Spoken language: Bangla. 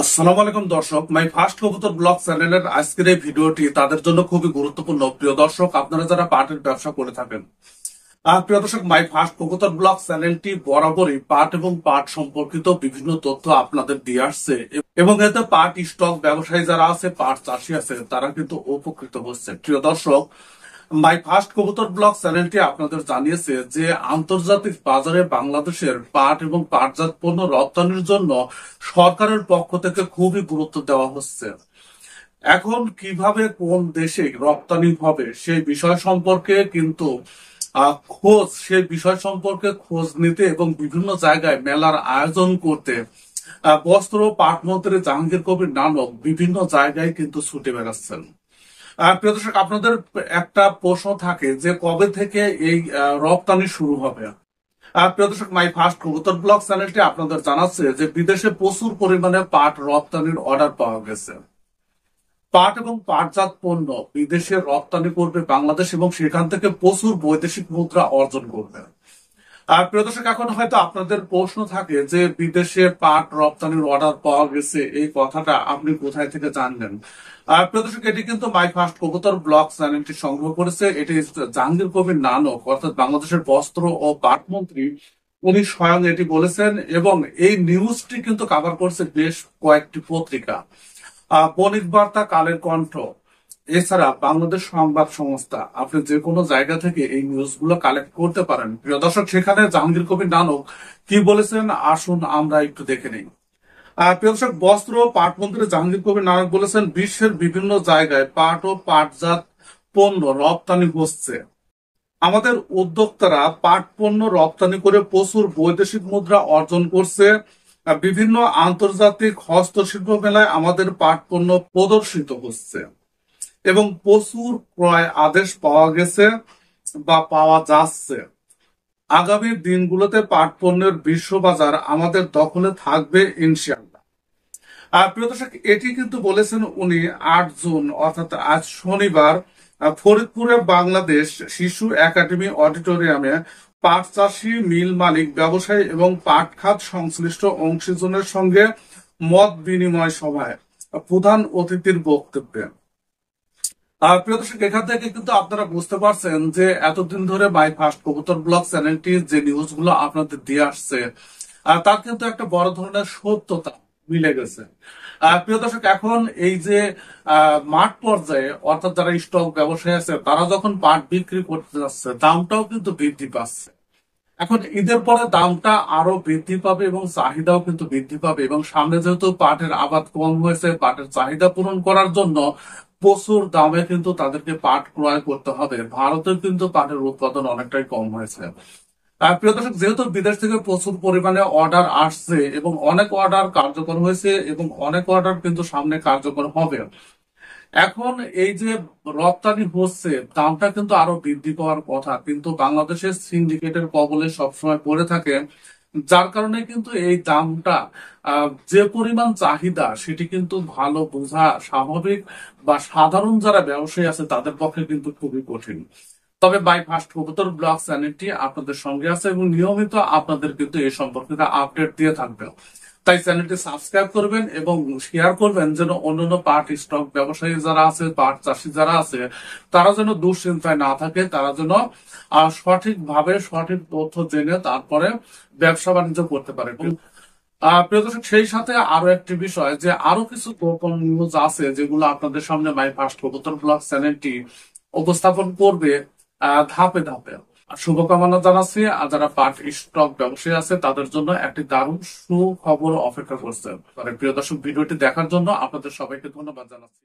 আসসালামু আলাইকুম দর্শক, মাই ফার্স্ট কবুতর ব্লগ চ্যানেলের আজকের এই ভিডিওটি তাদের জন্য খুবই গুরুত্বপূর্ণ। প্রিয় দর্শক, আপনারা যারা পাটের ব্যবসা করে থাকেন, প্রিয় দর্শক, মাই ফার্স্ট কবুতর ব্লগ চ্যানেলটি বরাবরই পাট এবং পাট সম্পর্কিত বিভিন্ন তথ্য আপনাদের দিয়ে আসছে এবং এতে পাট স্টক ব্যবসায়ী যারা আছে, পাট চাষি আছে, তারা কিন্তু উপকৃত হচ্ছে। প্রিয় দর্শক, মাই ফার্স্ট কবুতর ব্লগ চ্যানেলটি আপনাদের জানিয়েছে যে আন্তর্জাতিক বাজারে বাংলাদেশের পাট এবং পাটজাত পণ্য রপ্তানির জন্য সরকারের পক্ষ থেকে খুবই গুরুত্ব দেওয়া হচ্ছে। এখন কিভাবে কোন দেশে রপ্তানি হবে সেই বিষয় সম্পর্কে কিন্তু সেই বিষয় সম্পর্কে খোঁজ নিতে এবং বিভিন্ন জায়গায় মেলার আয়োজন করতে বস্ত্র ও পাট মন্ত্রী জাহাঙ্গীর কবির নানক বিভিন্ন জায়গায় কিন্তু ছুটে বেড়াচ্ছেন। প্রিয় দর্শক, আপনাদের একটা প্রশ্ন থাকে যে কবে থেকে এই রপ্তানি শুরু হবে। প্রিয় দর্শক, মাই ফার্স্ট কবুতর ব্লগ চ্যানেলটি আপনাদের জানাচ্ছে যে বিদেশে প্রচুর পরিমাণে পাট রপ্তানির অর্ডার পাওয়া গেছে। পাট এবং পাটজাত পণ্য বিদেশে রপ্তানি করবে বাংলাদেশ এবং সেখান থেকে প্রচুর বৈদেশিক মুদ্রা অর্জন করবে। প্রিয় দর্শক, এখন হয়তো আপনাদের প্রশ্ন থাকে যে বিদেশে পাট রপ্তানির অর্ডার পাওয়া গেছে, এই কথাটা আপনি কোথায় থেকে জানলেন? প্রিয় দর্শক, এটি কিন্তু মাই ফার্স্ট কবুতর ব্লগ চ্যানেলটি সংগ্রহ করেছে। এটি জাহাঙ্গীর কবির নানক অর্থাৎ বাংলাদেশের বস্ত্র ও পাট মন্ত্রী, উনি স্বয়ং এটি বলেছেন এবং এই নিউজটি কিন্তু কভার করছে বেশ কয়েকটি পত্রিকা, বণিক বার্তা, কালের কণ্ঠ, এছাড়া বাংলাদেশ সংবাদ সংস্থা। আপনি যে কোনো জায়গা থেকে এই নিউজগুলো কালেক্ট করতে পারেন। প্রিয় দর্শক, সেখানে জাহাঙ্গীর কবির নানক কি বলেছেন আসুন আমরা একটু দেখে নিই। প্রিয় দর্শক, বস্ত্র ও পাট মন্ত্রী জাহাঙ্গীর কবির নানক বলেছেন, বিশ্বের বিভিন্ন জায়গায় পাট ও পাটজাত পণ্য রপ্তানি হচ্ছে। আমাদের উদ্যোক্তারা পাট পণ্য রপ্তানি করে প্রচুর বৈদেশিক মুদ্রা অর্জন করছে। বিভিন্ন আন্তর্জাতিক হস্তশিল্প মেলায় আমাদের পাট পণ্য প্রদর্শিত হচ্ছে এবং প্রচুর ক্রয় আদেশ পাওয়া গেছে বা পাওয়া যাচ্ছে। আগামী দিনগুলোতে পাট পণ্যের বিশ্ববাজার আমাদের দখলে থাকবে ইনশাআল্লাহ। প্রিয় দর্শক, এটি কিন্তু বলেছেন উনি 8 জুন অর্থাৎ আজ শনিবার ফরিদপুরে বাংলাদেশ শিশু একাডেমি অডিটোরিয়ামে পাট চাষী, মিল মালিক, ব্যবসায়ী এবং পাট খাত সংশ্লিষ্ট অংশীজনের সঙ্গে মত বিনিময় সভায় প্রধান অতিথির বক্তব্যে। প্রিয় দর্শক, এখান থেকে কিন্তু আপনারা বুঝতে পারছেন যে এতদিন ধরে মাই ফার্স্ট কবুতর ব্লগ চ্যানেলটি যে নিউজগুলো আপনাদের দিয়ে আসছে তার কিন্তু একটা বড় ধরনের সত্যতা মিলে গেছে। প্রিয় দর্শক, এখন এই যে মাঠ পর্যায়ে অর্থাৎ যারা স্টক ব্যবসায়ী আছে তারা যখন পাট বিক্রি করতে যাচ্ছে, দামটাও কিন্তু বৃদ্ধি পাচ্ছে। এখন ঈদের পরে দামটা আরো বৃদ্ধি পাবে এবং চাহিদাও কিন্তু বৃদ্ধি পাবে এবং সামনে যেহেতু পাটের আবাদ কম হয়েছে, পাটের চাহিদা পূরণ করার জন্য প্রচুর দামে কিন্তু তাদেরকে পাট ক্রয় করতে হবে। ভারতে কিন্তু পাটের উৎপাদন অনেকটাই কম হয়েছে। প্রিয় দর্শক, যেহেতু বিদেশ থেকে প্রচুর পরিমাণে অর্ডার আসছে এবং অনেক অর্ডার কার্যকর হয়েছে এবং অনেক অর্ডার কিন্তু সামনে কার্যকর হবে, এখন এই যে রপ্তানি হচ্ছে দামটা কিন্তু আরো বৃদ্ধি পাওয়ার কথা, কিন্তু বাংলাদেশের সিন্ডিকেটের কবলে সবসময় পড়ে থাকে, যার কারণে কিন্তু এই দামটা যে পরিমাণ চাহিদা সেটি কিন্তু ভালো বোঝা স্বাভাবিক বা সাধারণ যারা ব্যবসায়ী আছে তাদের পক্ষে কিন্তু খুবই কঠিন। তবে বাই ফার্স্ট কবুতর ব্লগ চ্যানেলটি আপনাদের সঙ্গে আছে এবং নিয়মিত আপনাদের কিন্তু এই সম্পর্কিত আপডেট দিয়ে থাকবে। তাই চ্যানেলটি সাবস্ক্রাইব করবেন এবং শেয়ার করবেন যেন অন্যান্য পাট স্টক ব্যবসায়ী যারা আছে, পাট চাষি যারা আছে, তারা যেন দুশ্চিন্তায় না থাকে, তারা যেন সঠিকভাবে সঠিক তথ্য জেনে তারপরে ব্যবসা বাণিজ্য করতে পারে। প্রিয় দর্শক, সেই সাথে আরো একটি বিষয় যে আরো কিছু গোপন নিউজ আছে যেগুলো আপনাদের সামনে মাই ফার্স্ট কবুতর ব্লগ চ্যানেলটি উপস্থাপন করবে ধাপে ধাপে। শুভকামনা জানাচ্ছি। আর যারা পাট স্টক ব্যবসায়ী আছে তাদের জন্য একটি দারুণ সুখবর অপেক্ষা করছে। প্রিয় দর্শক, ভিডিওটি দেখার জন্য আপনাদের সবাইকে ধন্যবাদ জানাচ্ছি।